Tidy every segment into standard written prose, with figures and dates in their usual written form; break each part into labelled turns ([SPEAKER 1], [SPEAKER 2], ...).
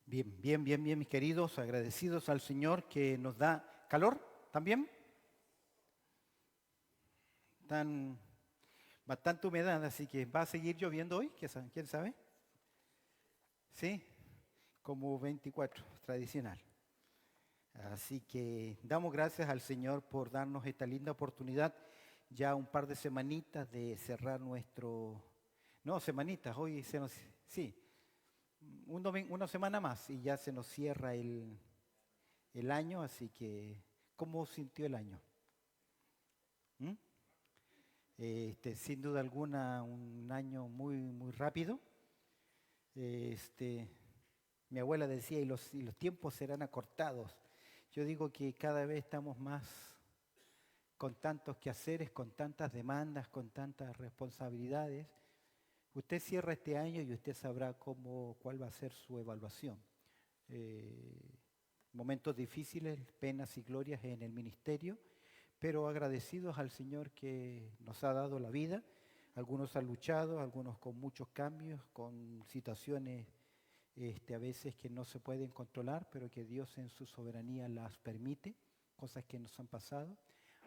[SPEAKER 1] Bien, bien, bien, bien, mis queridos, agradecidos al Señor que nos da calor también, tan bastante humedad, así que va a seguir lloviendo hoy, ¿quién sabe? Sí, como 24, tradicional. Así que damos gracias al Señor por darnos esta linda oportunidad, ya un par de semanitas de cerrar no, semanitas, hoy sí, una semana más y ya se nos cierra el año, así que, ¿cómo sintió el año? ¿Mm? Sin duda alguna, un año muy, muy rápido. Este, Mi abuela decía, y los tiempos serán acortados. Yo digo que cada vez estamos más con tantos quehaceres, con tantas demandas, con tantas responsabilidades. Usted cierra este año y usted sabrá cuál va a ser su evaluación. Eh, Momentos difíciles, penas y glorias en el ministerio, pero agradecidos al Señor que nos ha dado la vida. Algunos han luchado, algunos con muchos cambios, con situaciones a veces que no se pueden controlar, pero que Dios en su soberanía las permite, cosas que nos han pasado.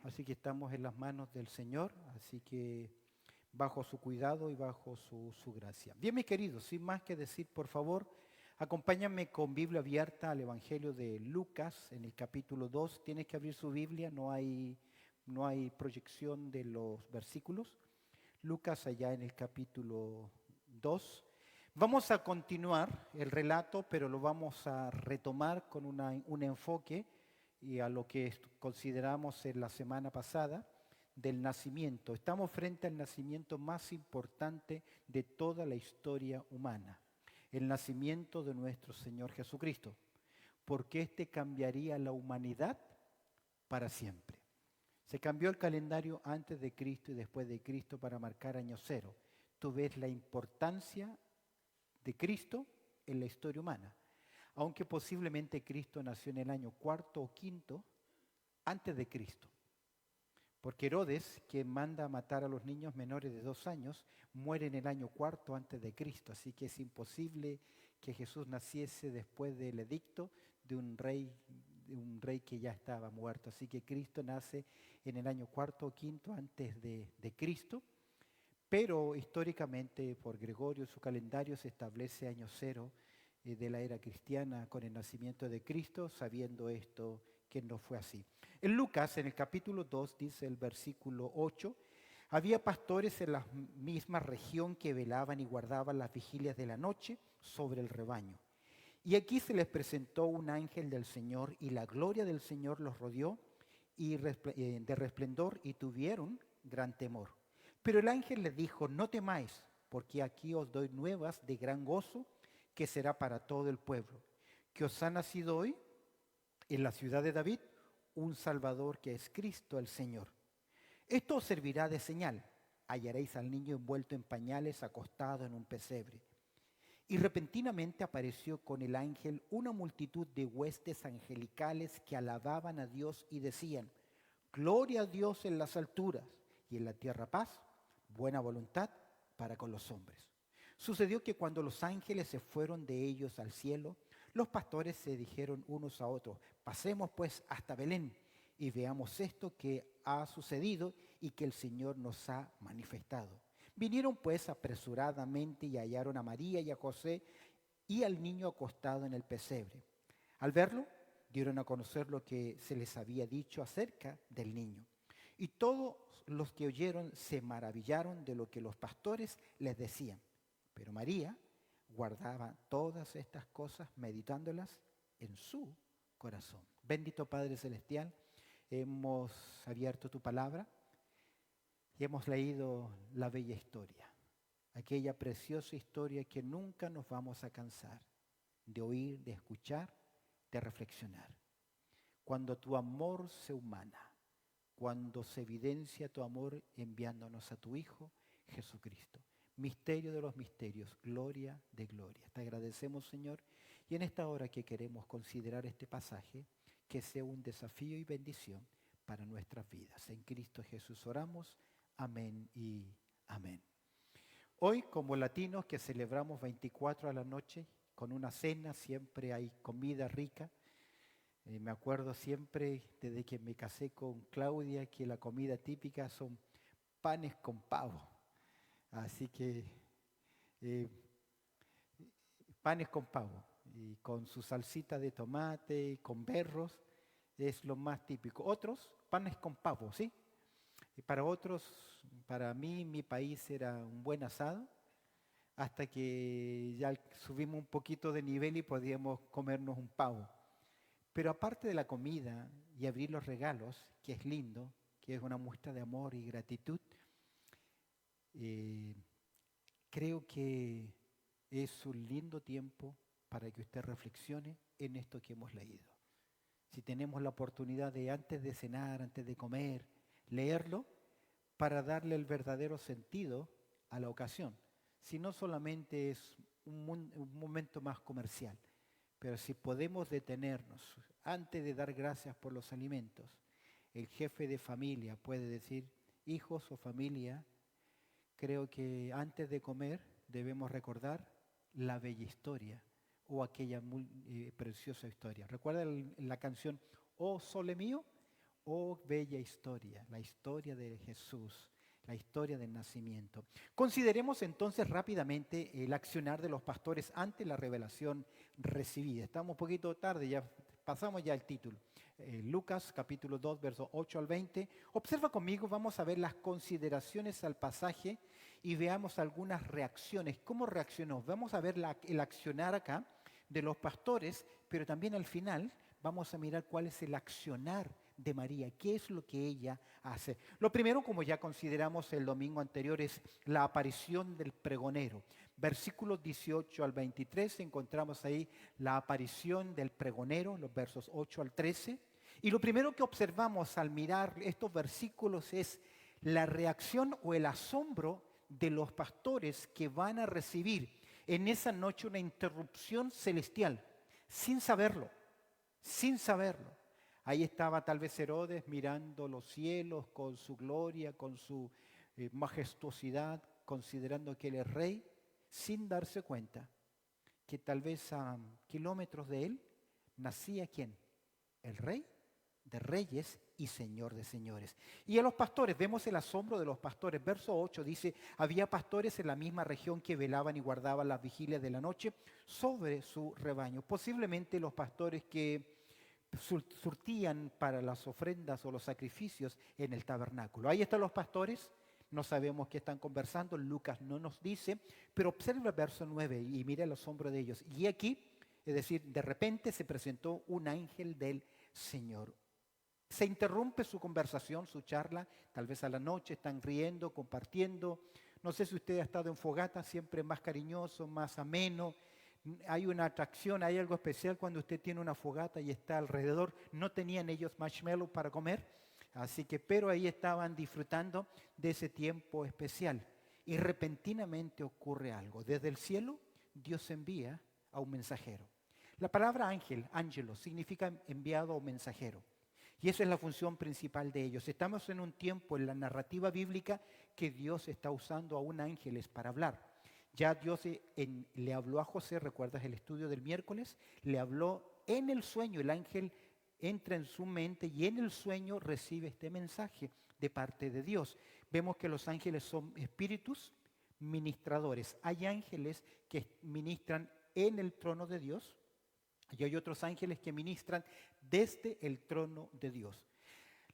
[SPEAKER 1] Así que estamos en las manos del Señor, así que bajo su cuidado y bajo su gracia. Bien, mis queridos, sin más que decir, por favor, acompáñame con Biblia abierta al Evangelio de Lucas en el capítulo 2. Tienes que abrir su Biblia, no hay proyección de los versículos. Lucas allá en el capítulo 2. Vamos a continuar el relato, pero lo vamos a retomar con un enfoque y a lo que consideramos en la semana pasada del nacimiento. Estamos frente al nacimiento más importante de toda la historia humana, el nacimiento de nuestro Señor Jesucristo, porque éste cambiaría la humanidad para siempre. Se cambió el calendario antes de Cristo y después de Cristo para marcar año cero. Tú ves la importancia de Cristo en la historia humana, aunque posiblemente Cristo nació en el año cuarto o quinto antes de Cristo. Porque Herodes, quien manda a matar a los niños menores de 2 años, muere en el año cuarto antes de Cristo. Así que es imposible que Jesús naciese después del edicto de un rey que ya estaba muerto. Así que Cristo nace en el año cuarto o quinto antes de Cristo. Pero históricamente, por Gregorio, su calendario se establece año cero de la era cristiana con el nacimiento de Cristo, sabiendo esto que no fue así. En Lucas, en el capítulo 2, dice el versículo 8, había pastores en la misma región que velaban y guardaban las vigilias de la noche sobre el rebaño. Y aquí se les presentó un ángel del Señor y la gloria del Señor los rodeó de resplendor y tuvieron gran temor. Pero el ángel les dijo, no temáis, porque aquí os doy nuevas de gran gozo que será para todo el pueblo, que os ha nacido hoy en la ciudad de David un Salvador que es Cristo el Señor. Esto os servirá de señal. Hallaréis al niño envuelto en pañales, acostado en un pesebre. Y repentinamente apareció con el ángel una multitud de huestes angelicales que alababan a Dios y decían, Gloria a Dios en las alturas y en la tierra paz, buena voluntad para con los hombres. Sucedió que cuando los ángeles se fueron de ellos al cielo, los pastores se dijeron unos a otros, pasemos pues hasta Belén y veamos esto que ha sucedido y que el Señor nos ha manifestado. Vinieron pues apresuradamente y hallaron a María y a José y al niño acostado en el pesebre. Al verlo, dieron a conocer lo que se les había dicho acerca del niño. Y todos los que oyeron se maravillaron de lo que los pastores les decían. Pero María guardaba todas estas cosas, meditándolas en su corazón. Bendito Padre Celestial, hemos abierto tu palabra y hemos leído la bella historia, aquella preciosa historia que nunca nos vamos a cansar de oír, de escuchar, de reflexionar. Cuando tu amor se humana, cuando se evidencia tu amor enviándonos a tu Hijo Jesucristo. Misterio de los misterios, gloria de gloria. Te agradecemos, Señor, y en esta hora que queremos considerar este pasaje, que sea un desafío y bendición para nuestras vidas. En Cristo Jesús oramos. Amén y amén. Hoy, como latinos que celebramos 24 a la noche, con una cena siempre hay comida rica. Me acuerdo siempre, desde que me casé con Claudia, que la comida típica son panes con pavo. Así que eh, panes con pavo y con su salsita de tomate, con berros, es lo más típico. Otros, panes con pavo, ¿sí? Y para otros, para mí, mi país era un buen asado, hasta que ya subimos un poquito de nivel y podíamos comernos un pavo. Pero aparte de la comida y abrir los regalos, que es lindo, que es una muestra de amor y gratitud, eh, creo que es un lindo tiempo para que usted reflexione en esto que hemos leído. Si tenemos la oportunidad de antes de cenar, antes de comer, leerlo para darle el verdadero sentido a la ocasión. Si no solamente es un momento más comercial, pero si podemos detenernos antes de dar gracias por los alimentos, el jefe de familia puede decir, hijos o familia, creo que antes de comer debemos recordar la bella historia o aquella preciosa historia. ¿Recuerda la canción Oh Sole Mío? Oh bella historia, la historia de Jesús, la historia del nacimiento. Consideremos entonces rápidamente el accionar de los pastores ante la revelación recibida. Estamos un poquito tarde, ya pasamos ya el título. Lucas capítulo 2, versos 8 al 20. Observa conmigo, vamos a ver las consideraciones al pasaje y veamos algunas reacciones. ¿Cómo reaccionó? Vamos a ver el accionar acá de los pastores, pero también al final vamos a mirar cuál es el accionar de María, qué es lo que ella hace. Lo primero, como ya consideramos el domingo anterior, es la aparición del pregonero. Versículos 18 al 23, encontramos ahí la aparición del pregonero, los versos 8 al 13. Y lo primero que observamos al mirar estos versículos es la reacción o el asombro de los pastores que van a recibir en esa noche una interrupción celestial, sin saberlo, sin saberlo. Ahí estaba tal vez Herodes mirando los cielos con su gloria, con su majestuosidad, considerando que él es rey, sin darse cuenta que tal vez a kilómetros de él nacía ¿quién? El rey de reyes y señor de señores. Y a los pastores, vemos el asombro de los pastores. Verso 8 dice, había pastores en la misma región que velaban y guardaban las vigilias de la noche sobre su rebaño. Posiblemente los pastores que surtían para las ofrendas o los sacrificios en el tabernáculo. Ahí están los pastores, no sabemos qué están conversando, Lucas no nos dice, pero observa el verso 9 y mira el asombro de ellos. Y aquí, es decir, de repente se presentó un ángel del Señor. Se interrumpe su conversación, su charla, tal vez a la noche están riendo, compartiendo. No sé si usted ha estado en fogata, siempre más cariñoso, más ameno. Hay una atracción, hay algo especial cuando usted tiene una fogata y está alrededor. No tenían ellos marshmallow para comer, así que, pero ahí estaban disfrutando de ese tiempo especial. Y repentinamente ocurre algo. Desde el cielo, Dios envía a un mensajero. La palabra ángel, ángelo, significa enviado o mensajero. Y esa es la función principal de ellos. Estamos en un tiempo en la narrativa bíblica que Dios está usando aún ángeles para hablar. Ya Dios le habló a José, ¿recuerdas el estudio del miércoles? Le habló en el sueño, el ángel entra en su mente y en el sueño recibe este mensaje de parte de Dios. Vemos que los ángeles son espíritus ministradores. Hay ángeles que ministran en el trono de Dios y hay otros ángeles que ministran desde el trono de Dios.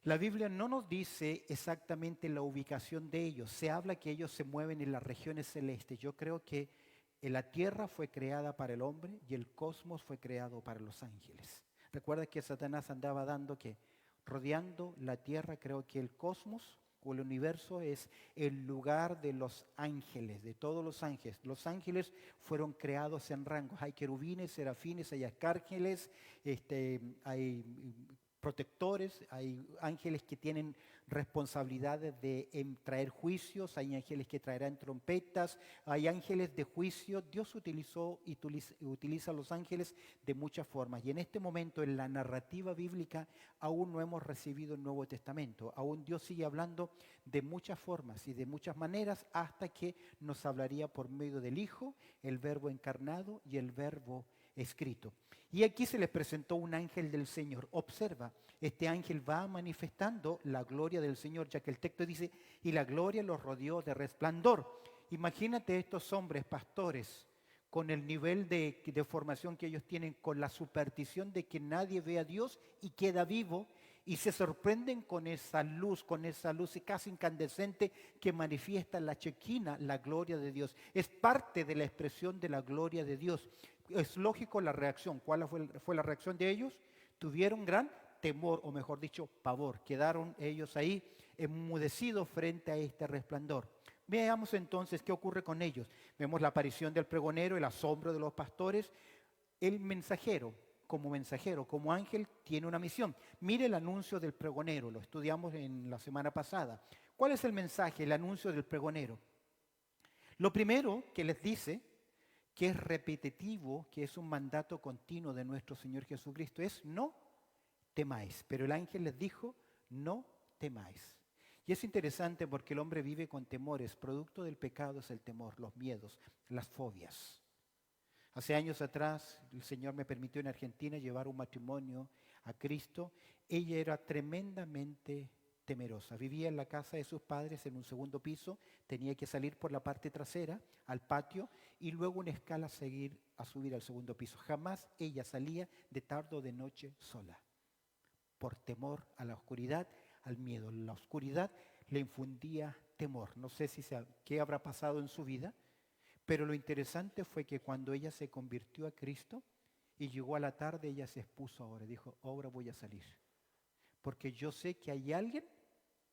[SPEAKER 1] La Biblia no nos dice exactamente la ubicación de ellos. Se habla que ellos se mueven en las regiones celestes. Yo creo que la tierra fue creada para el hombre y el cosmos fue creado para los ángeles. Recuerda que Satanás andaba dando que rodeando la tierra, creo que el cosmos o el universo es el lugar de los ángeles, de todos los ángeles. Los ángeles fueron creados en rangos. Hay querubines, serafines, hay arcángeles, hay protectores, hay ángeles que tienen responsabilidades de traer juicios, hay ángeles que traerán trompetas, hay ángeles de juicio. Dios utilizó y utiliza a los ángeles de muchas formas. Y en este momento, en la narrativa bíblica, aún no hemos recibido el Nuevo Testamento. Aún Dios sigue hablando de muchas formas y de muchas maneras hasta que nos hablaría por medio del Hijo, el Verbo encarnado y el Verbo escrito. Y aquí se les presentó un ángel del Señor. Observa, este ángel va manifestando la gloria del Señor, ya que el texto dice, y la gloria los rodeó de resplandor. Imagínate estos hombres pastores con el nivel de formación que ellos tienen, con la superstición de que nadie ve a Dios y queda vivo, y se sorprenden con esa luz casi incandescente que manifiesta la Chequina, la gloria de Dios. Es parte de la expresión de la gloria de Dios. Es lógico la reacción. ¿Cuál fue la reacción de ellos? Tuvieron gran temor, o mejor dicho, pavor. Quedaron ellos ahí enmudecidos frente a este resplandor. Veamos entonces qué ocurre con ellos. Vemos la aparición del pregonero, el asombro de los pastores. El mensajero, como ángel, tiene una misión. Mire el anuncio del pregonero, lo estudiamos en la semana pasada. ¿Cuál es el mensaje, el anuncio del pregonero? Lo primero que les dice, que es repetitivo, que es un mandato continuo de nuestro Señor Jesucristo, es no temáis. Pero el ángel les dijo, no temáis. Y es interesante porque el hombre vive con temores. Producto del pecado es el temor, los miedos, las fobias. Hace años atrás el Señor me permitió en Argentina llevar un matrimonio a Cristo. Ella era tremendamente temerosa. Vivía en la casa de sus padres en un segundo piso, tenía que salir por la parte trasera al patio y luego una escala a subir al segundo piso. Jamás ella salía de tarde o de noche sola, por temor a la oscuridad, al miedo. La oscuridad le infundía temor. No sé qué habrá pasado en su vida, pero lo interesante fue que cuando ella se convirtió a Cristo y llegó a la tarde, ella se expuso ahora, dijo, ahora voy a salir, porque yo sé que hay alguien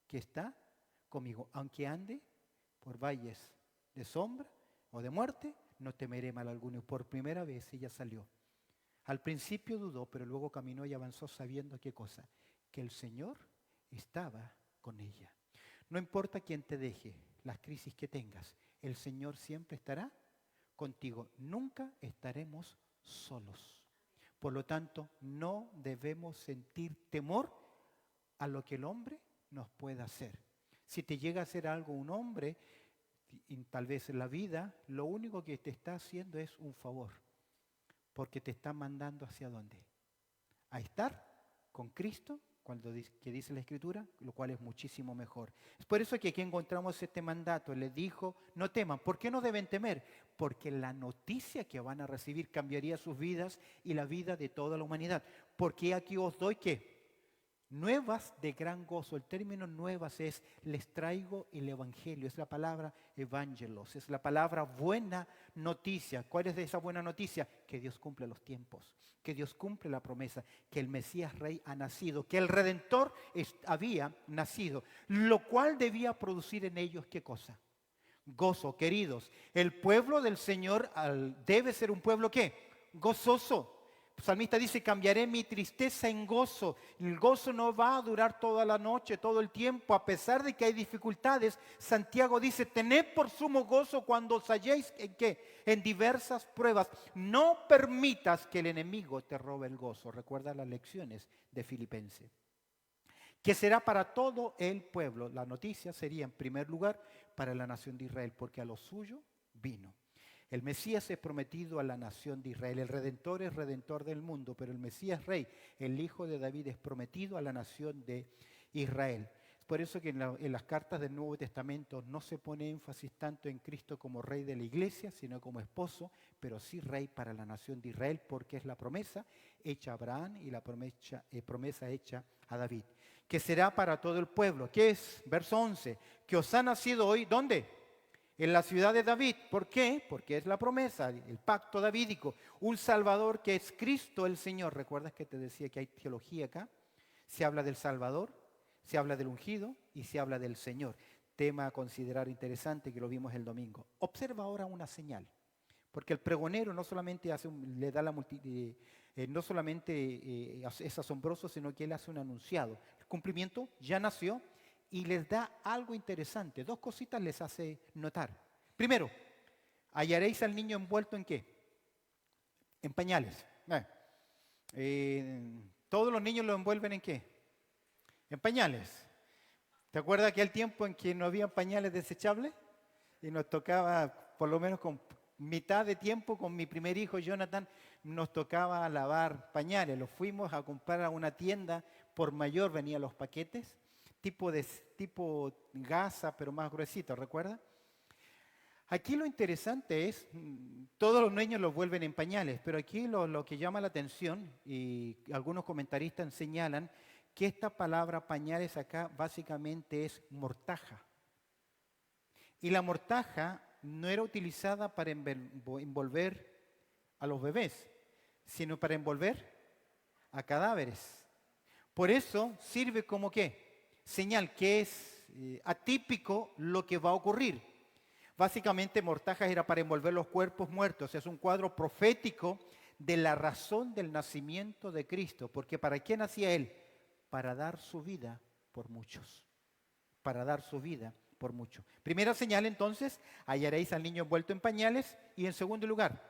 [SPEAKER 1] que está conmigo, aunque ande por valles de sombra o de muerte, no temeré mal alguno. Y por primera vez ella salió. Al principio dudó, pero luego caminó y avanzó sabiendo qué cosa, que el Señor estaba con ella. No importa quién te deje, las crisis que tengas, el Señor siempre estará contigo. Nunca estaremos solos. Por lo tanto, no debemos sentir temor a lo que el hombre nos pueda hacer. Si te llega a hacer algo un hombre, tal vez en la vida, lo único que te está haciendo es un favor, porque te está mandando ¿hacia dónde? A estar con Cristo, que dice la Escritura, lo cual es muchísimo mejor. Es por eso que aquí encontramos este mandato. Les dijo, no teman. ¿Por qué no deben temer? Porque la noticia que van a recibir cambiaría sus vidas y la vida de toda la humanidad. Porque aquí os doy ¿qué? Nuevas de gran gozo. El término nuevas es, les traigo el evangelio. Es la palabra evangelos, es la palabra buena noticia. ¿Cuál es esa buena noticia? Que Dios cumple los tiempos, que Dios cumple la promesa, que el Mesías Rey ha nacido, que el Redentor había nacido, lo cual debía producir en ellos ¿qué cosa? Gozo, queridos. El pueblo del Señor debe ser un pueblo ¿qué? Gozoso. El salmista dice, cambiaré mi tristeza en gozo. El gozo no va a durar toda la noche, todo el tiempo. A pesar de que hay dificultades, Santiago dice, tened por sumo gozo cuando os halléis ¿en qué? En diversas pruebas. No permitas que el enemigo te robe el gozo. Recuerda las lecciones de Filipenses. Que será para todo el pueblo. La noticia sería en primer lugar para la nación de Israel, porque a lo suyo vino. El Mesías es prometido a la nación de Israel. El Redentor es Redentor del mundo, pero el Mesías Rey, el Hijo de David, es prometido a la nación de Israel. Es por eso que en las cartas del Nuevo Testamento no se pone énfasis tanto en Cristo como Rey de la Iglesia, sino como esposo, pero sí Rey para la nación de Israel, porque es la promesa hecha a Abraham y la promesa hecha a David. Que será para todo el pueblo. ¿Qué es? Verso 11. Que os ha nacido hoy, ¿dónde? En la ciudad de David. ¿Por qué? Porque es la promesa, el pacto davídico. Un Salvador que es Cristo el Señor. ¿Recuerdas que te decía que hay teología acá? Se habla del Salvador, se habla del ungido y se habla del Señor. Tema a considerar interesante que lo vimos el domingo. Observa ahora una señal. Porque el pregonero no solamente le da no solamente es asombroso, sino que Él hace un anunciado. El cumplimiento ya nació y les da algo interesante. Dos cositas les hace notar. Primero, hallaréis al niño envuelto ¿en qué? En pañales. Todos los niños lo envuelven ¿en qué? En pañales. ¿Te acuerdas aquel tiempo en que no había pañales desechables? Y nos tocaba, por lo menos con mitad de tiempo, con mi primer hijo, Jonathan, nos tocaba lavar pañales. Los fuimos a comprar a una tienda, por mayor venían los paquetes, tipo gasa, pero más gruesito, ¿recuerda? Aquí lo interesante es, todos los niños los vuelven en pañales, pero aquí lo que llama la atención, y algunos comentaristas señalan, que esta palabra pañales acá básicamente es mortaja. Y la mortaja no era utilizada para envolver a los bebés, sino para envolver a cadáveres. Por eso sirve como ¿qué? Señal que es atípico lo que va a ocurrir. Básicamente mortajas era para envolver los cuerpos muertos. Es un cuadro profético de la razón del nacimiento de Cristo. Porque ¿para qué nacía Él? Para dar su vida por muchos. Para dar su vida por muchos. Primera señal entonces, hallaréis al niño envuelto en pañales. Y en segundo lugar,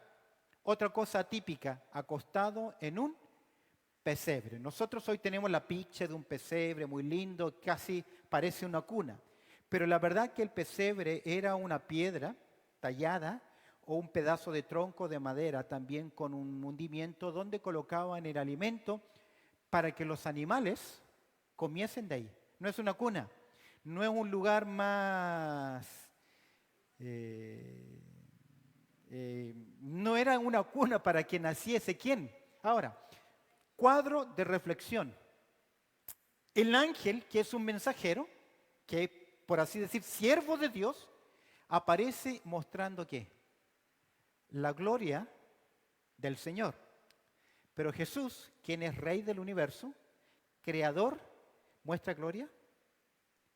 [SPEAKER 1] otra cosa atípica, acostado en un pesebre. Nosotros hoy tenemos la picha de un pesebre muy lindo, casi parece una cuna. Pero la verdad que el pesebre era una piedra tallada o un pedazo de tronco de madera también con un hundimiento donde colocaban el alimento para que los animales comiesen de ahí. No es una cuna, no es un lugar más... no era una cuna para que naciese quién. Ahora, cuadro de reflexión. El ángel, que es un mensajero, que por así decir, siervo de Dios, aparece mostrando ¿qué? La gloria del Señor. Pero Jesús, quien es Rey del universo, Creador, ¿muestra gloria?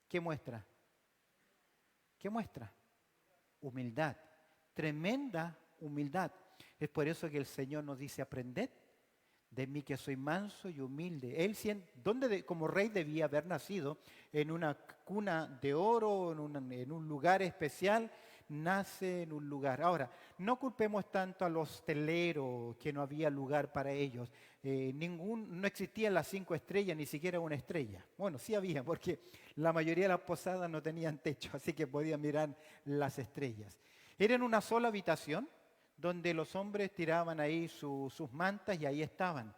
[SPEAKER 1] ¿Qué muestra? ¿Qué muestra? Humildad. Tremenda humildad. Es por eso que el Señor nos dice, aprended de mí que soy manso y humilde. Él, como rey, debía haber nacido en una cuna de oro, en un lugar especial, nace en un lugar. Ahora, no culpemos tanto a los hosteleros que no había lugar para ellos. No existían las 5 estrellas, ni siquiera una estrella. Bueno, sí había, porque la mayoría de las posadas no tenían techo, así que podían mirar las estrellas. Era en una sola habitación, donde los hombres tiraban ahí sus mantas y ahí estaban.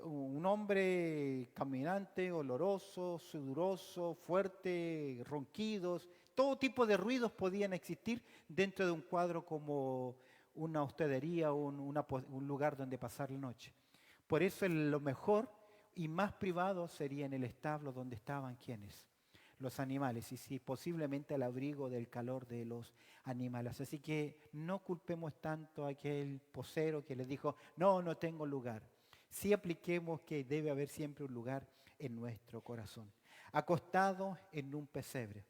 [SPEAKER 1] Un hombre caminante, oloroso, sudoroso, fuerte, ronquidos, todo tipo de ruidos podían existir dentro de un cuadro como una hospedería o un lugar donde pasar la noche. Por eso lo mejor y más privado sería en el establo donde estaban ¿quiénes? Los animales, y sí, posiblemente al abrigo del calor de los animales. Así que no culpemos tanto a aquel posero que les dijo, no tengo lugar. Sí apliquemos que debe haber siempre un lugar en nuestro corazón. Acostado en un pesebre.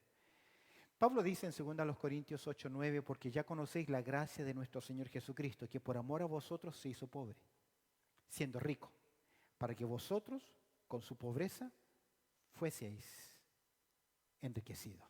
[SPEAKER 1] Pablo dice en 2 Corintios 8:9, porque ya conocéis la gracia de nuestro Señor Jesucristo, que por amor a vosotros se hizo pobre, siendo rico, para que vosotros, con su pobreza, fueseis enriquecido.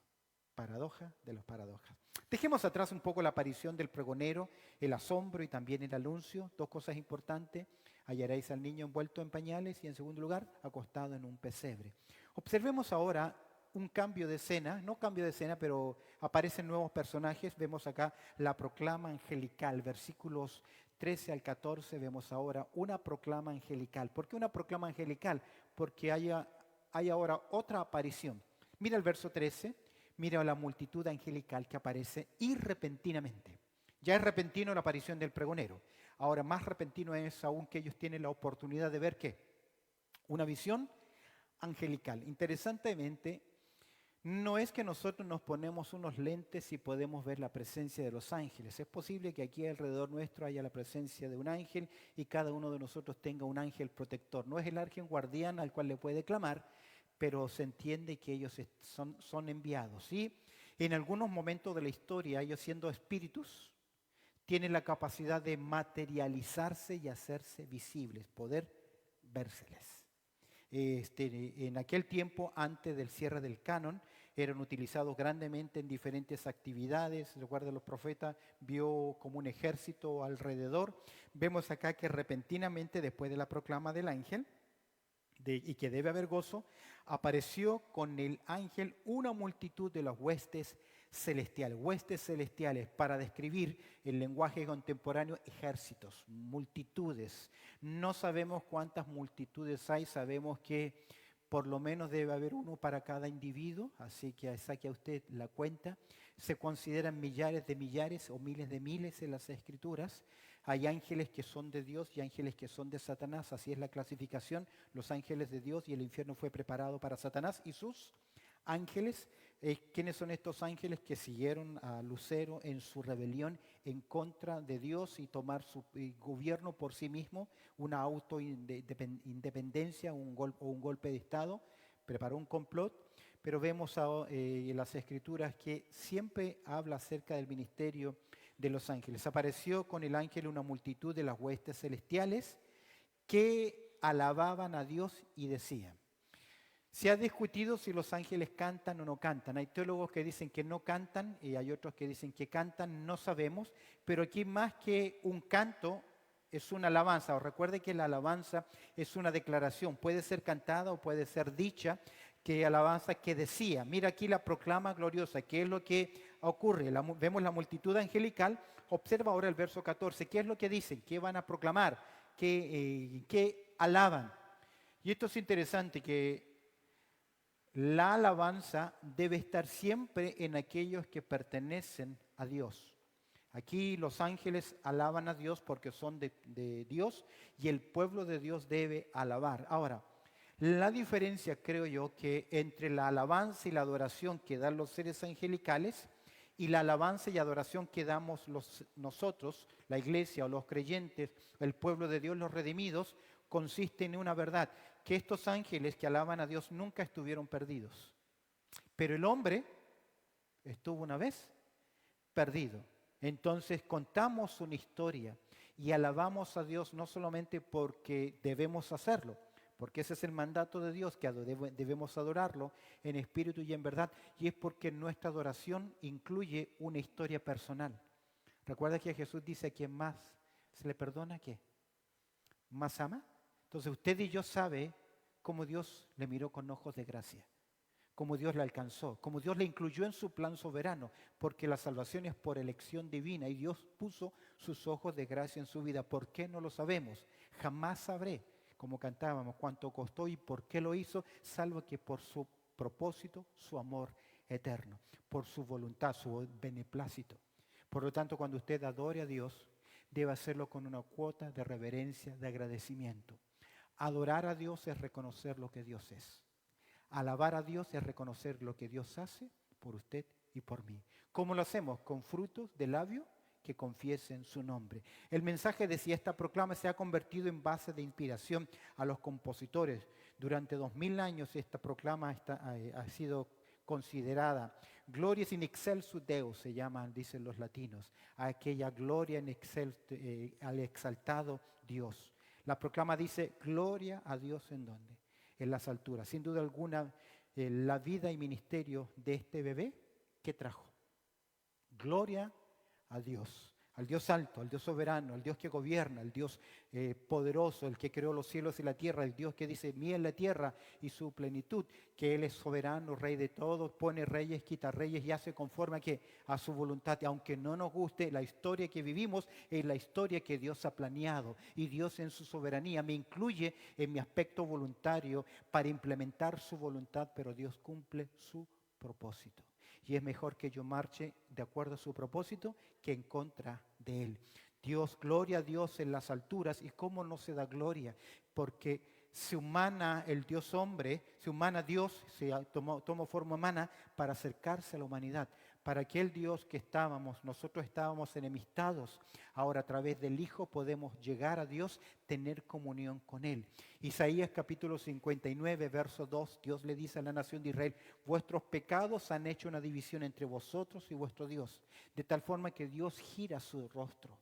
[SPEAKER 1] Paradoja de las paradojas. Dejemos atrás un poco la aparición del pregonero, el asombro y también el anuncio. Dos cosas importantes. Hallaréis al niño envuelto en pañales y en segundo lugar, acostado en un pesebre. Observemos ahora un cambio de escena, no cambio de escena, pero aparecen nuevos personajes. Vemos acá la proclama angelical, versículos 13 al 14, vemos ahora una proclama angelical. ¿Por qué una proclama angelical? Porque hay ahora otra aparición. Mira el verso 13, mira la multitud angelical que aparece y repentinamente. Ya es repentino la aparición del pregonero. Ahora más repentino es aún que ellos tienen la oportunidad de ver ¿qué? Una visión angelical. Interesantemente, no es que nosotros nos ponemos unos lentes y podemos ver la presencia de los ángeles. Es posible que aquí alrededor nuestro haya la presencia de un ángel y cada uno de nosotros tenga un ángel protector. No es el ángel guardián al cual le puede clamar, pero se entiende que ellos son enviados. ¿Sí? En algunos momentos de la historia, ellos siendo espíritus, tienen la capacidad de materializarse y hacerse visibles, poder vérseles. En aquel tiempo, antes del cierre del canon, eran utilizados grandemente en diferentes actividades. Recuerda, los profetas vio como un ejército alrededor. Vemos acá que repentinamente, después de la proclama del ángel, y que debe haber gozo, apareció con el ángel una multitud de las huestes celestiales, para describir el lenguaje contemporáneo, ejércitos, multitudes. No sabemos cuántas multitudes hay, sabemos que por lo menos debe haber uno para cada individuo, así que saque a usted la cuenta. Se consideran millares de millares o miles de miles en las Escrituras. Hay ángeles que son de Dios y ángeles que son de Satanás, así es la clasificación. Los ángeles de Dios, y el infierno fue preparado para Satanás y sus ángeles. ¿Quiénes son estos ángeles que siguieron a Lucero en su rebelión en contra de Dios y tomar su gobierno por sí mismo, una autoindependencia, un golpe de Estado? Preparó un complot, pero vemos en las Escrituras que siempre habla acerca del ministerio de los ángeles. Apareció con el ángel una multitud de las huestes celestiales que alababan a Dios y decían. Se ha discutido si los ángeles cantan o no cantan. Hay teólogos que dicen que no cantan y hay otros que dicen que cantan, no sabemos. Pero aquí, más que un canto, es una alabanza. Recuerde que la alabanza es una declaración. Puede ser cantada o puede ser dicha. Que alabanza que decía. Mira aquí la proclama gloriosa. ¿Qué es lo que ocurre? Vemos la multitud angelical. Observa ahora el verso 14. ¿Qué es lo que dicen? ¿Qué van a proclamar? ¿Qué alaban? Y esto es interesante, que la alabanza debe estar siempre en aquellos que pertenecen a Dios. Aquí los ángeles alaban a Dios porque son de Dios, y el pueblo de Dios debe alabar. Ahora, la diferencia, creo yo, que entre la alabanza y la adoración que dan los seres angelicales y la alabanza y adoración que damos nosotros, la iglesia o los creyentes, el pueblo de Dios, los redimidos, consiste en una verdad: que estos ángeles que alaban a Dios nunca estuvieron perdidos. Pero el hombre estuvo una vez perdido. Entonces contamos una historia y alabamos a Dios no solamente porque debemos hacerlo, porque ese es el mandato de Dios, que debemos adorarlo en espíritu y en verdad, y es porque nuestra adoración incluye una historia personal. Recuerda que Jesús dice: a quien más se le perdona, ¿qué? ¿Más ama? Entonces usted y yo sabe cómo Dios le miró con ojos de gracia, cómo Dios le alcanzó, cómo Dios le incluyó en su plan soberano, porque la salvación es por elección divina y Dios puso sus ojos de gracia en su vida. ¿Por qué? No lo sabemos. Jamás sabré, como cantábamos, cuánto costó y por qué lo hizo, salvo que por su propósito, su amor eterno, por su voluntad, su beneplácito. Por lo tanto, cuando usted adore a Dios, debe hacerlo con una cuota de reverencia, de agradecimiento. Adorar a Dios es reconocer lo que Dios es. Alabar a Dios es reconocer lo que Dios hace por usted y por mí. ¿Cómo lo hacemos? Con frutos de labio que confiesen su nombre. El mensaje de si esta proclama se ha convertido en base de inspiración a los compositores. Durante 2000 años esta proclama ha sido considerada glorias in excelsis Deus, se llaman, dicen los latinos, aquella gloria al exaltado Dios. La proclama dice: gloria a Dios ¿en dónde? En las alturas. Sin duda alguna, la vida y ministerio de este bebé, ¿qué trajo? Gloria a Dios, al Dios alto, al Dios soberano, al Dios que gobierna, al Dios poderoso, el que creó los cielos y la tierra, el Dios que dice: mía es la tierra y su plenitud, que Él es soberano, Rey de todos, pone reyes, quita reyes y hace conforme a su voluntad. Y aunque no nos guste, la historia que vivimos es la historia que Dios ha planeado, y Dios en su soberanía me incluye en mi aspecto voluntario para implementar su voluntad, pero Dios cumple su propósito. Y es mejor que yo marche de acuerdo a su propósito que en contra de Él. Dios, gloria a Dios en las alturas. ¿Y cómo no se da gloria? Porque se humana el Dios hombre, se humana Dios, tomó forma humana para acercarse a la humanidad. Para aquel Dios que nosotros estábamos enemistados, ahora a través del Hijo podemos llegar a Dios, tener comunión con Él. Isaías capítulo 59, verso 2, Dios le dice a la nación de Israel: vuestros pecados han hecho una división entre vosotros y vuestro Dios, de tal forma que Dios gira su rostro,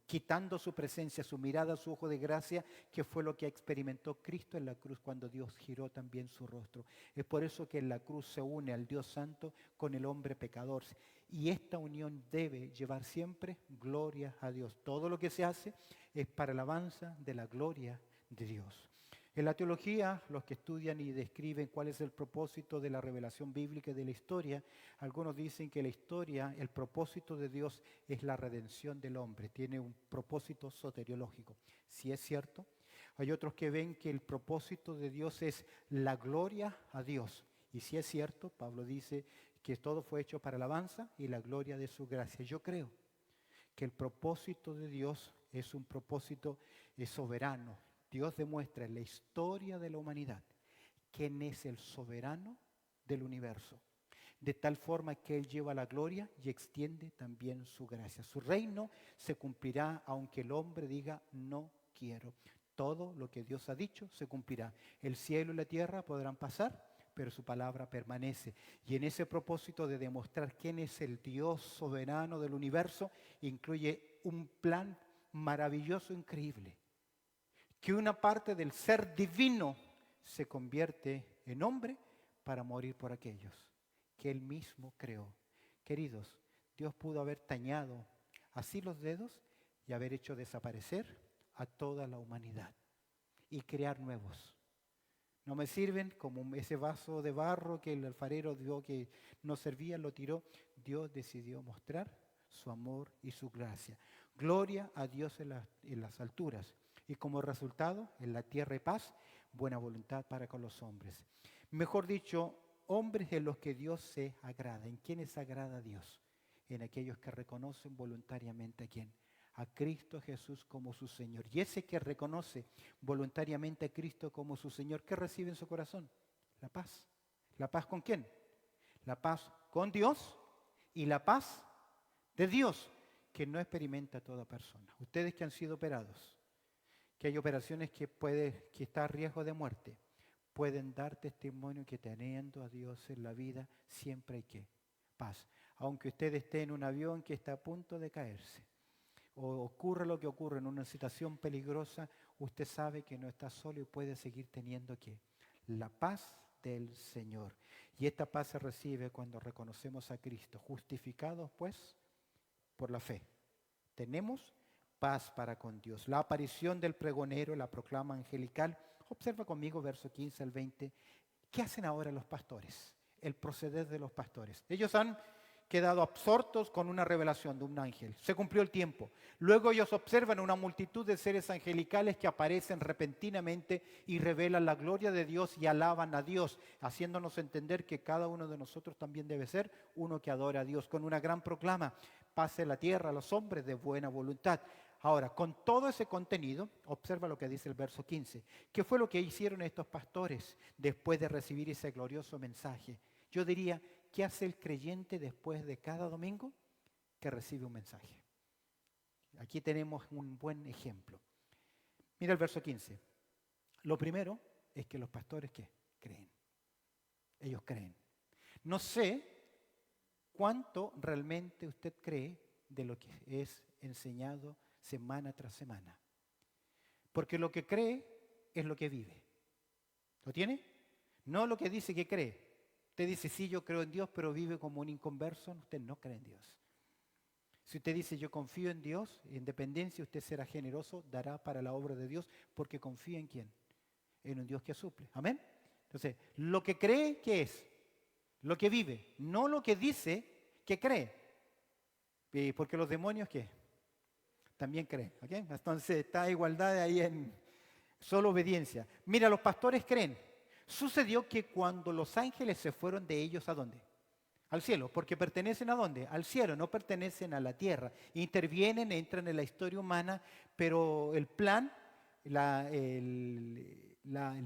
[SPEAKER 1] quitando su presencia, su mirada, su ojo de gracia, que fue lo que experimentó Cristo en la cruz cuando Dios giró también su rostro. Es por eso que en la cruz se une al Dios Santo con el hombre pecador. Y esta unión debe llevar siempre gloria a Dios. Todo lo que se hace es para alabanza de la gloria de Dios. En la teología, los que estudian y describen cuál es el propósito de la revelación bíblica y de la historia, algunos dicen que la historia, el propósito de Dios es la redención del hombre, tiene un propósito soteriológico. Si es cierto, hay otros que ven que el propósito de Dios es la gloria a Dios. Y si es cierto, Pablo dice que todo fue hecho para alabanza y la gloria de su gracia. Yo creo que el propósito de Dios es un propósito soberano. Dios demuestra en la historia de la humanidad quién es el soberano del universo, de tal forma que Él lleva la gloria y extiende también su gracia. Su reino se cumplirá aunque el hombre diga no quiero. Todo lo que Dios ha dicho se cumplirá. El cielo y la tierra podrán pasar, pero su palabra permanece. Y en ese propósito de demostrar quién es el Dios soberano del universo, incluye un plan maravilloso, increíble. Que una parte del ser divino se convierte en hombre para morir por aquellos que Él mismo creó. Queridos, Dios pudo haber tañado así los dedos y haber hecho desaparecer a toda la humanidad y crear nuevos. No me sirven como ese vaso de barro que el alfarero vio que no servía, lo tiró. Dios decidió mostrar su amor y su gracia. Gloria a Dios en las alturas. Y como resultado, en la tierra y paz, buena voluntad para con los hombres. Mejor dicho, hombres en los que Dios se agrada. ¿En quiénes agrada a Dios? En aquellos que reconocen voluntariamente a quién. A Cristo Jesús como su Señor. Y ese que reconoce voluntariamente a Cristo como su Señor, ¿qué recibe en su corazón? La paz. ¿La paz con quién? La paz con Dios y la paz de Dios, que no experimenta toda persona. Ustedes que han sido operados, que hay operaciones que está a riesgo de muerte, pueden dar testimonio que teniendo a Dios en la vida siempre hay paz. Aunque usted esté en un avión que está a punto de caerse, o ocurre lo que ocurre en una situación peligrosa, usted sabe que no está solo y puede seguir teniendo la paz del Señor. Y esta paz se recibe cuando reconocemos a Cristo, justificados pues por la fe. Tenemos paz para con Dios. La aparición del pregonero, la proclama angelical. Observa conmigo verso 15 al 20. ¿Qué hacen ahora los pastores? El proceder de los pastores. Ellos han quedado absortos con una revelación de un ángel. Se cumplió el tiempo. Luego ellos observan una multitud de seres angelicales que aparecen repentinamente y revelan la gloria de Dios y alaban a Dios, haciéndonos entender que cada uno de nosotros también debe ser uno que adora a Dios, con una gran proclama: paz en la tierra a los hombres de buena voluntad. Ahora, con todo ese contenido, observa lo que dice el verso 15. ¿Qué fue lo que hicieron estos pastores después de recibir ese glorioso mensaje? Yo diría, ¿qué hace el creyente después de cada domingo? Que recibe un mensaje. Aquí tenemos un buen ejemplo. Mira el verso 15. Lo primero es que los pastores, ¿qué? Creen. Ellos creen. No sé cuánto realmente usted cree de lo que es enseñado semana tras semana. Porque lo que cree es lo que vive. ¿Lo tiene? No lo que dice que cree. Usted dice, sí, yo creo en Dios, pero vive como un inconverso. Usted no cree en Dios. Si usted dice, yo confío en Dios, en dependencia, usted será generoso, dará para la obra de Dios, porque confía en ¿quién? En un Dios que suple. ¿Amén? Entonces, lo que cree, ¿qué es? Lo que vive, no lo que dice que cree. Porque los demonios, ¿qué? También creen. ¿Okay? Entonces, está igualdad ahí en solo obediencia. Mira, los pastores creen. Sucedió que cuando los ángeles se fueron de ellos, ¿a dónde? Al cielo, porque pertenecen ¿a dónde? Al cielo, no pertenecen a la tierra. Intervienen, entran en la historia humana, pero el plan el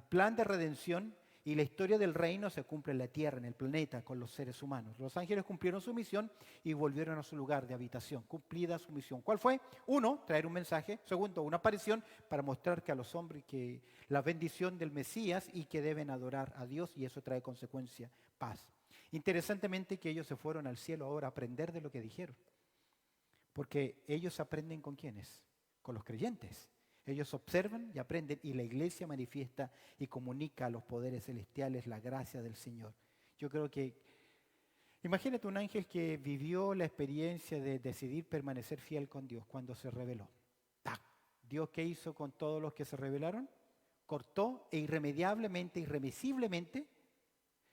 [SPEAKER 1] plan de redención y la historia del reino se cumple en la tierra, en el planeta, con los seres humanos. Los ángeles cumplieron su misión y volvieron a su lugar de habitación, cumplida su misión. ¿Cuál fue? Uno, traer un mensaje. Segundo, una aparición para mostrar que a los hombres que la bendición del Mesías y que deben adorar a Dios, y eso trae consecuencia, paz. Interesantemente que ellos se fueron al cielo ahora a aprender de lo que dijeron, porque ellos aprenden ¿con quiénes? Con los creyentes. Ellos observan y aprenden y la iglesia manifiesta y comunica a los poderes celestiales la gracia del Señor. Yo creo que, imagínate un ángel que vivió la experiencia de decidir permanecer fiel con Dios cuando se rebeló. ¡Tac! ¿Dios qué hizo con todos los que se rebelaron? Cortó e irremediablemente, irremisiblemente,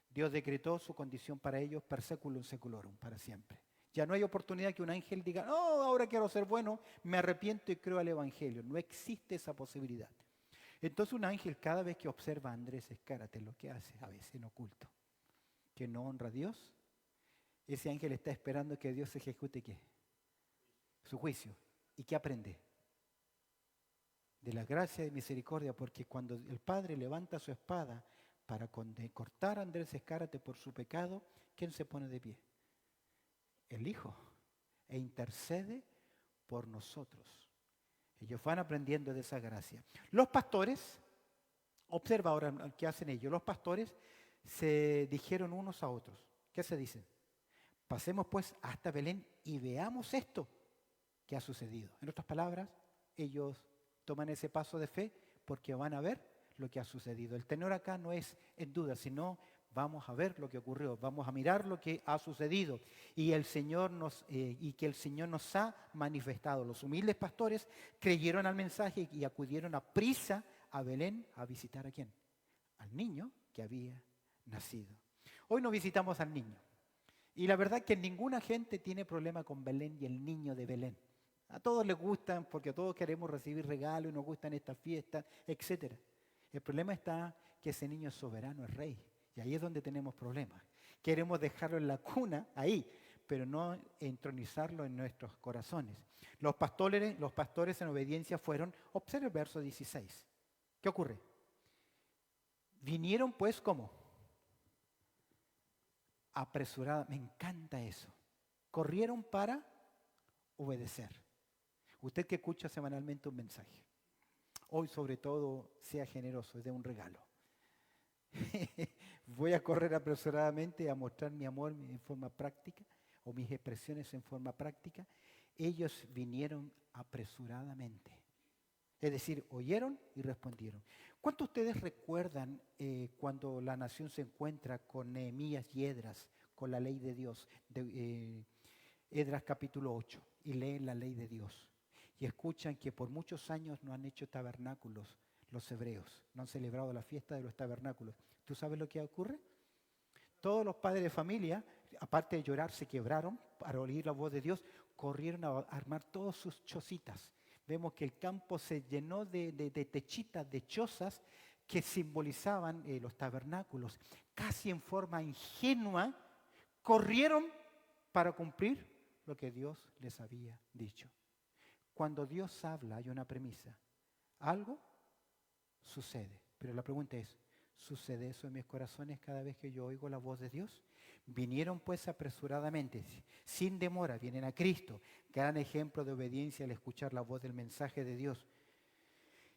[SPEAKER 1] Dios decretó su condición para ellos per seculum seculorum, para siempre. Ya no hay oportunidad que un ángel diga, oh, ahora quiero ser bueno, me arrepiento y creo al Evangelio. No existe esa posibilidad. Entonces un ángel cada vez que observa a Andrés Escárate, lo que hace a veces en oculto, que no honra a Dios, ese ángel está esperando que Dios ejecute ¿qué? Su juicio. ¿Y qué aprende? De la gracia y misericordia, porque cuando el Padre levanta su espada para cortar a Andrés Escárate por su pecado, ¿quién se pone de pie? El Hijo, e intercede por nosotros. Ellos van aprendiendo de esa gracia. Los pastores, observa ahora qué hacen ellos. Los pastores se dijeron unos a otros. ¿Qué se dicen? Pasemos pues hasta Belén y veamos esto que ha sucedido. En otras palabras, ellos toman ese paso de fe porque van a ver lo que ha sucedido. El tenor acá no es en duda, sino vamos a ver lo que ocurrió, vamos a mirar lo que ha sucedido y que el Señor nos ha manifestado. Los humildes pastores creyeron al mensaje y acudieron a prisa a Belén a visitar ¿a quién? Al niño que había nacido. Hoy no visitamos al niño y la verdad que ninguna gente tiene problema con Belén y el niño de Belén. A todos les gustan porque todos queremos recibir regalos y nos gustan estas fiestas, etc. El problema está que ese niño es soberano, es rey. Y ahí es donde tenemos problemas. Queremos dejarlo en la cuna, ahí, pero no entronizarlo en nuestros corazones. Los pastores en obediencia fueron, observa el verso 16. ¿Qué ocurre? Vinieron pues, ¿cómo? Apresurada, me encanta eso. Corrieron para obedecer. Usted que escucha semanalmente un mensaje, hoy sobre todo sea generoso, dé un regalo. Voy a correr apresuradamente a mostrar mi amor en forma práctica o mis expresiones en forma práctica. Ellos vinieron apresuradamente. Es decir, oyeron y respondieron. ¿Cuántos de ustedes recuerdan cuando la nación se encuentra con Nehemías y Esdras, con la ley de Dios, Esdras capítulo 8, y leen la ley de Dios? Y escuchan que por muchos años no han hecho tabernáculos los hebreos, no han celebrado la fiesta de los tabernáculos. ¿Tú sabes lo que ocurre? Todos los padres de familia, aparte de llorar, se quebraron para oír la voz de Dios, corrieron a armar todas sus chocitas. Vemos que el campo se llenó de techitas, de chozas que simbolizaban los tabernáculos. Casi en forma ingenua, corrieron para cumplir lo que Dios les había dicho. Cuando Dios habla hay una premisa. Algo sucede. Pero la pregunta es, ¿sucede eso en mis corazones cada vez que yo oigo la voz de Dios? Vinieron pues apresuradamente, sin demora, vienen a Cristo. Gran ejemplo de obediencia al escuchar la voz del mensaje de Dios.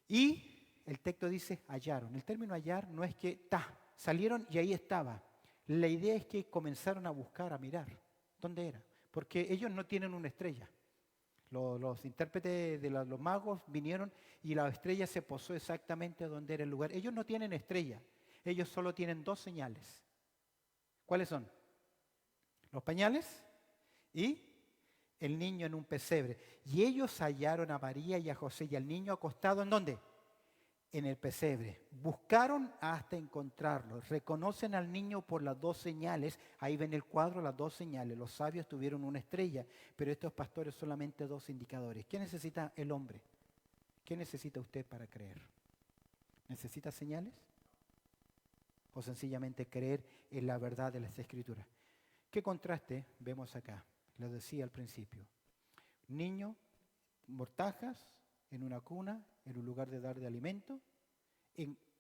[SPEAKER 1] Y el texto dice, hallaron. El término hallar no es que salieron y ahí estaba. La idea es que comenzaron a buscar, a mirar. ¿Dónde era? Porque ellos no tienen una estrella. Los intérpretes de los magos vinieron y la estrella se posó exactamente donde era el lugar. Ellos no tienen estrella, ellos solo tienen dos señales. ¿Cuáles son? Los pañales y el niño en un pesebre. Y ellos hallaron a María y a José y al niño acostado ¿en dónde? En el pesebre. Buscaron hasta encontrarlo. Reconocen al niño por las dos señales. Ahí ven el cuadro, las dos señales. Los sabios tuvieron una estrella, pero estos pastores solamente dos indicadores. ¿Qué necesita el hombre? ¿Qué necesita usted para creer? ¿Necesita señales? ¿O sencillamente creer en la verdad de las Escrituras? ¿Qué contraste vemos acá? Lo decía al principio. Niño, mortajas, en una cuna, en un lugar de dar de alimento,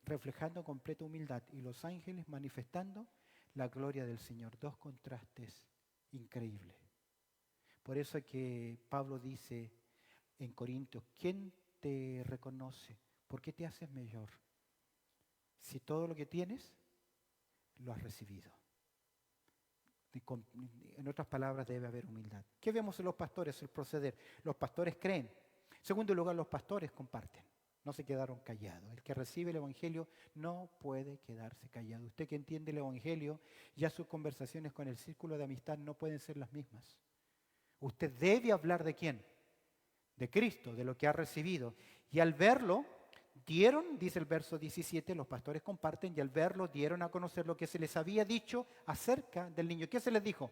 [SPEAKER 1] reflejando completa humildad, y los ángeles manifestando la gloria del Señor. Dos contrastes increíbles. Por eso es que Pablo dice en Corintios, ¿quién te reconoce? ¿Por qué te haces mayor? Si todo lo que tienes, lo has recibido. En otras palabras, debe haber humildad. ¿Qué vemos en los pastores? El proceder. Los pastores creen. En segundo lugar, los pastores comparten. No se quedaron callados. El que recibe el Evangelio no puede quedarse callado. Usted que entiende el Evangelio, ya sus conversaciones con el círculo de amistad no pueden ser las mismas. Usted debe hablar ¿de quién? De Cristo, de lo que ha recibido. Y al verlo, dieron, dice el verso 17, los pastores comparten, y al verlo dieron a conocer lo que se les había dicho acerca del niño. ¿Qué se les dijo?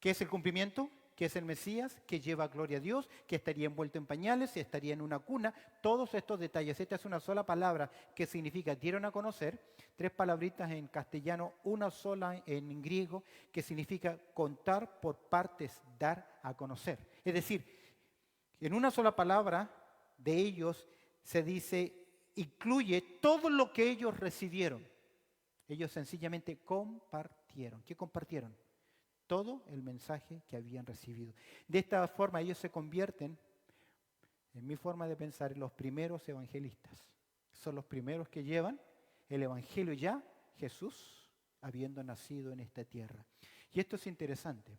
[SPEAKER 1] ¿Qué es el cumplimiento? ¿Qué es el Mesías? ¿Que lleva gloria a Dios? ¿Que estaría envuelto en pañales? ¿Estaría en una cuna? Todos estos detalles. Esta es una sola palabra que significa dieron a conocer. 3 palabritas en castellano, una sola en griego, que significa contar por partes, dar a conocer. Es decir, en una sola palabra de ellos se dice, incluye todo lo que ellos recibieron. Ellos sencillamente compartieron. ¿Qué compartieron? Todo el mensaje que habían recibido. De esta forma ellos se convierten, en mi forma de pensar, en los primeros evangelistas. Son los primeros que llevan el evangelio ya, Jesús, habiendo nacido en esta tierra. Y esto es interesante,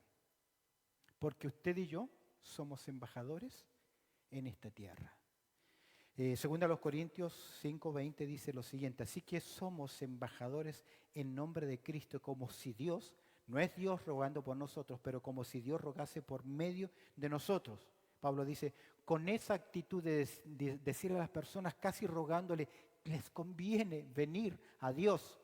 [SPEAKER 1] porque usted y yo somos embajadores en esta tierra. Según a los Corintios 5:20 dice lo siguiente, así que somos embajadores en nombre de Cristo, como si Dios, no es Dios rogando por nosotros, pero como si Dios rogase por medio de nosotros. Pablo dice, con esa actitud de decirle a las personas, casi rogándole, les conviene venir a Dios.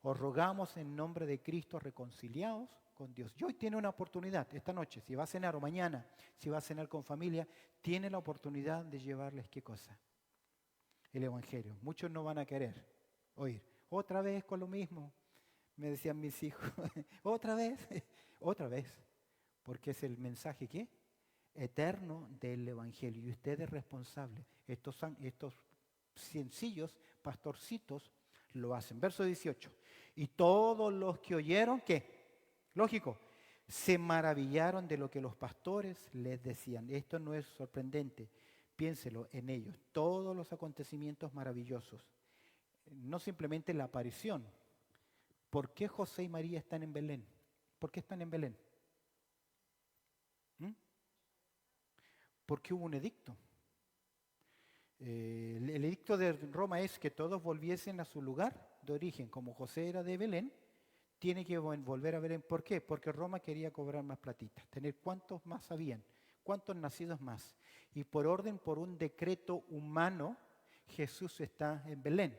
[SPEAKER 1] Os rogamos en nombre de Cristo reconciliados con Dios. Y hoy tiene una oportunidad, esta noche, si va a cenar o mañana, si va a cenar con familia, tiene la oportunidad de llevarles, ¿qué cosa? El Evangelio. Muchos no van a querer oír. Otra vez con lo mismo, me decían mis hijos. Otra vez. Porque es el mensaje, ¿qué? Eterno del Evangelio. Y usted es responsable. Estos sencillos pastorcitos lo hacen. Verso 18. Y todos los que oyeron, ¿qué? Lógico, se maravillaron de lo que los pastores les decían. Esto no es sorprendente. Piénselo en ellos. Todos los acontecimientos maravillosos. No simplemente la aparición. ¿Por qué José y María están en Belén? ¿Por qué están en Belén? Porque hubo un edicto. El edicto de Roma es que todos volviesen a su lugar de origen. Como José era de Belén, tiene que volver a Belén. ¿Por qué? Porque Roma quería cobrar más platitas, tener cuántos más habían, cuántos nacidos más. Y por un decreto humano, Jesús está en Belén.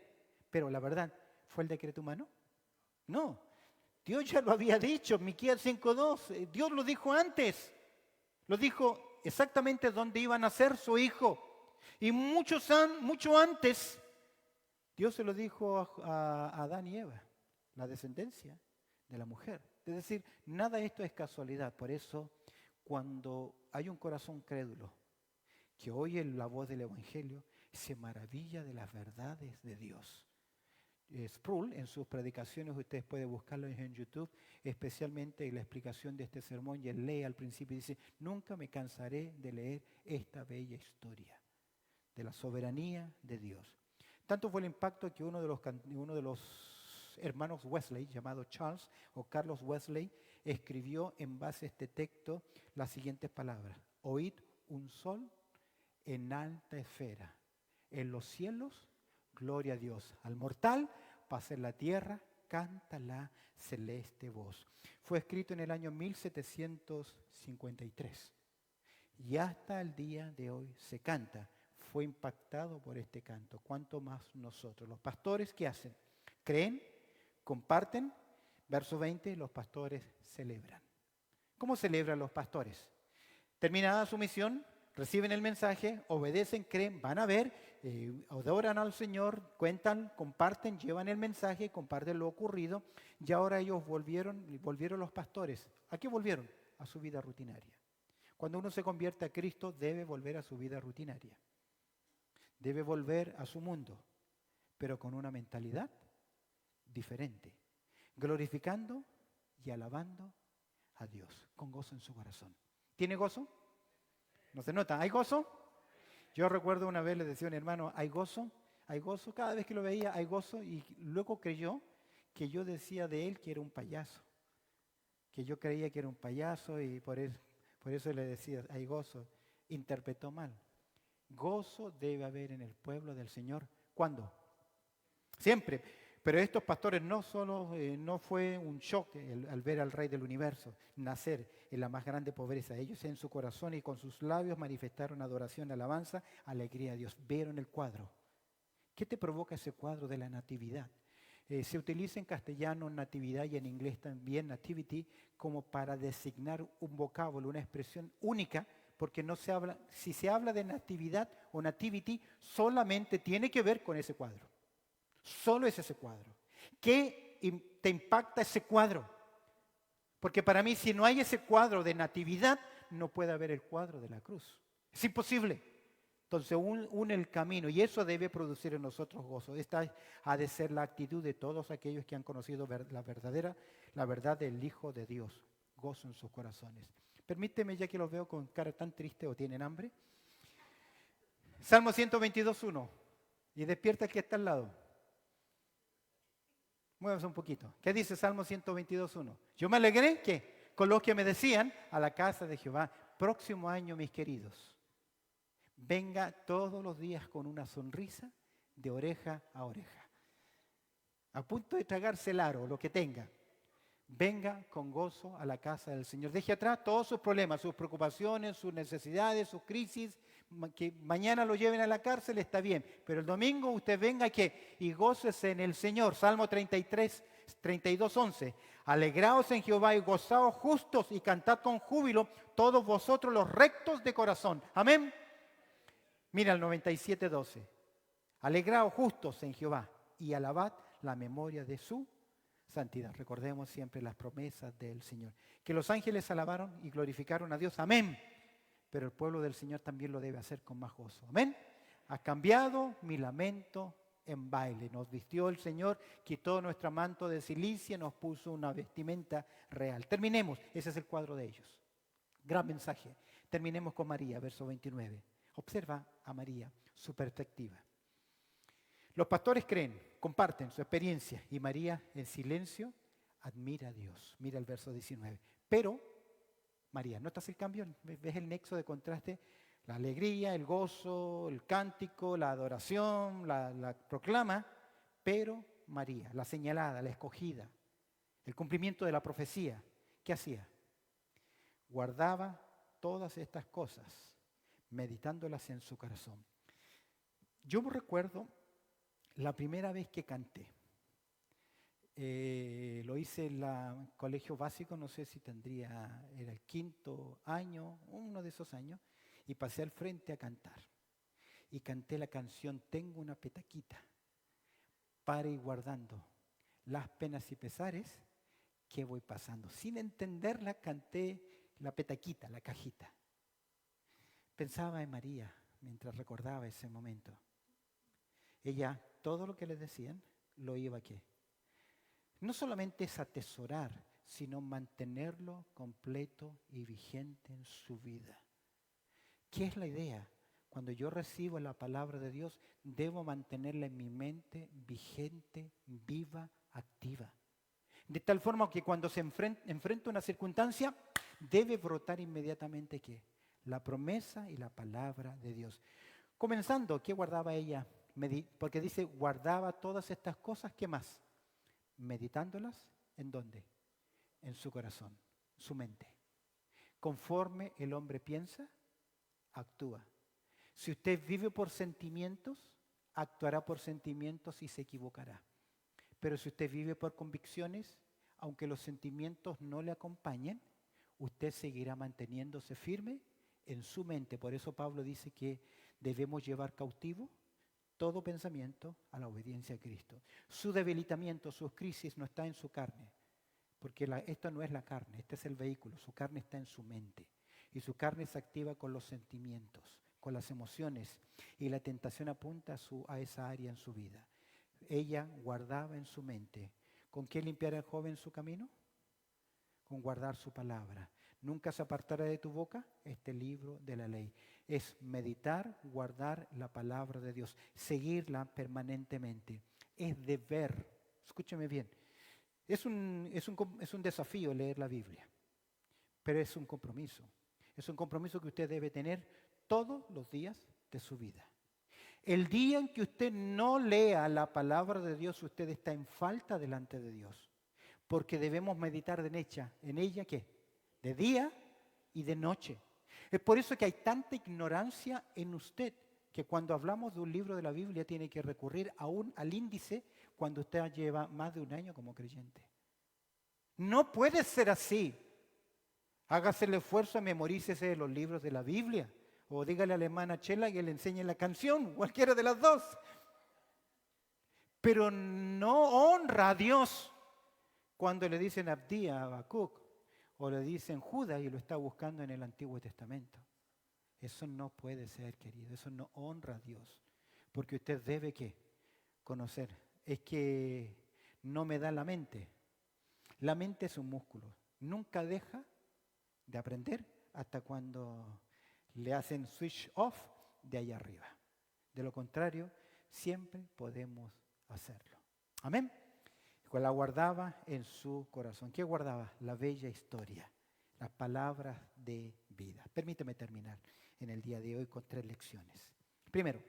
[SPEAKER 1] Pero la verdad, ¿fue el decreto humano? No. Dios ya lo había dicho, Miqueas 5:2. Dios lo dijo antes. Lo dijo exactamente dónde iba a nacer su hijo. Y mucho antes, Dios se lo dijo a Adán y Eva, la descendencia de la mujer. Es decir, nada de esto es casualidad. Por eso, cuando hay un corazón crédulo que oye la voz del Evangelio, se maravilla de las verdades de Dios. Sproul, en sus predicaciones, ustedes pueden buscarlo en YouTube, especialmente en la explicación de este sermón, y él lee al principio y dice, nunca me cansaré de leer esta bella historia de la soberanía de Dios. Tanto fue el impacto que uno de los hermanos Wesley, llamado Charles o Carlos Wesley, escribió en base a este texto las siguientes palabras: oíd un sol en alta esfera, en los cielos, gloria a Dios. Al mortal, paz en la tierra, canta la celeste voz. Fue escrito en el año 1753 y hasta el día de hoy se canta. Fue impactado por este canto. ¿Cuánto más nosotros? Los pastores, ¿qué hacen? Creen, comparten. Verso 20, los pastores celebran. ¿Cómo celebran los pastores? Terminada su misión, reciben el mensaje, obedecen, creen, van a ver, adoran al Señor, cuentan, comparten, llevan el mensaje, comparten lo ocurrido, y ahora ellos volvieron los pastores. ¿A qué volvieron? A su vida rutinaria. Cuando uno se convierte a Cristo, debe volver a su vida rutinaria. Debe volver a su mundo, pero con una mentalidad diferente, glorificando y alabando a Dios, con gozo en su corazón. ¿Tiene gozo? ¿No se nota? ¿Hay gozo? Yo recuerdo una vez le decía a un hermano, ¿hay gozo? Hay gozo. Cada vez que lo veía, hay gozo. Y luego creyó que yo decía de él que era un payaso. Que yo creía que era un payaso y por eso le decía, hay gozo. Interpretó mal. Gozo debe haber en el pueblo del Señor. ¿Cuándo? Siempre. Pero estos pastores no fue un shock al ver al Rey del Universo nacer en la más grande pobreza. Ellos en su corazón y con sus labios manifestaron adoración, alabanza, alegría a Dios. Vieron el cuadro. ¿Qué te provoca ese cuadro de la natividad? Se utiliza en castellano natividad y en inglés también nativity como para designar un vocábulo, una expresión única, porque no se habla, si se habla de natividad o nativity, solamente tiene que ver con ese cuadro. Solo es ese cuadro. ¿Qué te impacta ese cuadro? Porque para mí, si no hay ese cuadro de natividad, no puede haber el cuadro de la cruz. Es imposible. Entonces, une el camino y eso debe producir en nosotros gozo. Esta ha de ser la actitud de todos aquellos que han conocido la verdad del Hijo de Dios. Gozo en sus corazones. Permíteme, ya que los veo con cara tan triste o tienen hambre. Salmo 122:1. Y despierta el que está al lado. Muévase un poquito. ¿Qué dice Salmo 122:1? Yo me alegré, ¿qué? Con los que me decían, a la casa de Jehová, próximo año, mis queridos, venga todos los días con una sonrisa de oreja a oreja. A punto de tragarse el aro, lo que tenga. Venga con gozo a la casa del Señor. Deje atrás todos sus problemas, sus preocupaciones, sus necesidades, sus crisis. Que mañana lo lleven a la cárcel, está bien. Pero el domingo usted venga y gócese en el Señor. Salmo 32:11. Alegraos en Jehová y gozaos justos y cantad con júbilo todos vosotros los rectos de corazón. Amén. Mira el 97:12. Alegraos justos en Jehová y alabad la memoria de su santidad. Recordemos siempre las promesas del Señor. Que los ángeles alabaron y glorificaron a Dios. Amén. Pero el pueblo del Señor también lo debe hacer con más gozo. Amén. Ha cambiado mi lamento en baile. Nos vistió el Señor, quitó nuestro manto de silicia, nos puso una vestimenta real. Terminemos. Ese es el cuadro de ellos. Gran mensaje. Terminemos con María, verso 29. Observa a María, su perspectiva. Los pastores creen, comparten su experiencia y María en silencio admira a Dios. Mira el verso 19. Pero María, ¿notas el cambio? ¿Ves el nexo de contraste? La alegría, el gozo, el cántico, la adoración, la proclama. Pero María, la señalada, la escogida, el cumplimiento de la profecía, ¿qué hacía? Guardaba todas estas cosas, meditándolas en su corazón. Yo me recuerdo la primera vez que canté. Lo hice en el colegio básico, no sé si era el 5º año, uno de esos años, y pasé al frente a cantar. Y canté la canción Tengo una petaquita, para ir guardando las penas y pesares que voy pasando. Sin entenderla canté la petaquita, la cajita. Pensaba en María mientras recordaba ese momento. Ella, todo lo que le decían, lo iba a ¿qué? No solamente es atesorar, sino mantenerlo completo y vigente en su vida. ¿Qué es la idea? Cuando yo recibo la palabra de Dios, debo mantenerla en mi mente vigente, viva, activa. De tal forma que cuando se enfrenta una circunstancia, debe brotar inmediatamente ¿qué? La promesa y la palabra de Dios. Comenzando, ¿qué guardaba ella? Porque dice, guardaba todas estas cosas, ¿qué más? Meditándolas, ¿en dónde? En su corazón, su mente. Conforme el hombre piensa, actúa. Si usted vive por sentimientos, actuará por sentimientos y se equivocará. Pero si usted vive por convicciones, aunque los sentimientos no le acompañen, usted seguirá manteniéndose firme en su mente. Por eso Pablo dice que debemos llevar cautivo todo pensamiento a la obediencia a Cristo. Su debilitamiento, sus crisis no está en su carne, porque esto no es la carne, este es el vehículo. Su carne está en su mente y su carne se activa con los sentimientos, con las emociones y la tentación apunta a esa área en su vida. Ella guardaba en su mente. ¿Con qué limpiar el joven su camino? Con guardar su palabra. Nunca se apartará de tu boca este libro de la ley. Es meditar, guardar la palabra de Dios, seguirla permanentemente. Es deber, escúcheme bien, es un desafío leer la Biblia, pero es un compromiso. Es un compromiso que usted debe tener todos los días de su vida. El día en que usted no lea la palabra de Dios, usted está en falta delante de Dios. Porque debemos meditar en ella ¿qué? De día y de noche. Es por eso que hay tanta ignorancia en usted, que cuando hablamos de un libro de la Biblia tiene que recurrir aún al índice cuando usted lleva más de un año como creyente. No puede ser así. Hágase el esfuerzo, memorícese los libros de la Biblia. O dígale a la hermana Chela que le enseñe la canción, cualquiera de las dos. Pero no honra a Dios cuando le dicen Abdía, Habacuc, o le dicen Judas y lo está buscando en el Antiguo Testamento. Eso no puede ser, querido. Eso no honra a Dios. Porque usted debe ¿qué? Conocer. Es que no me da la mente. La mente es un músculo. Nunca deja de aprender hasta cuando le hacen switch off de ahí arriba. De lo contrario, siempre podemos hacerlo. Amén. La guardaba en su corazón. ¿Qué guardaba? La bella historia, las palabras de vida. Permíteme terminar en el día de hoy con 3 lecciones. Primero,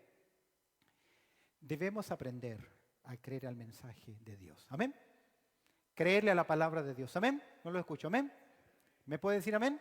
[SPEAKER 1] debemos aprender a creer al mensaje de Dios. Amén. Creerle a la palabra de Dios. Amén. No lo escucho. Amén. ¿Me puede decir amén?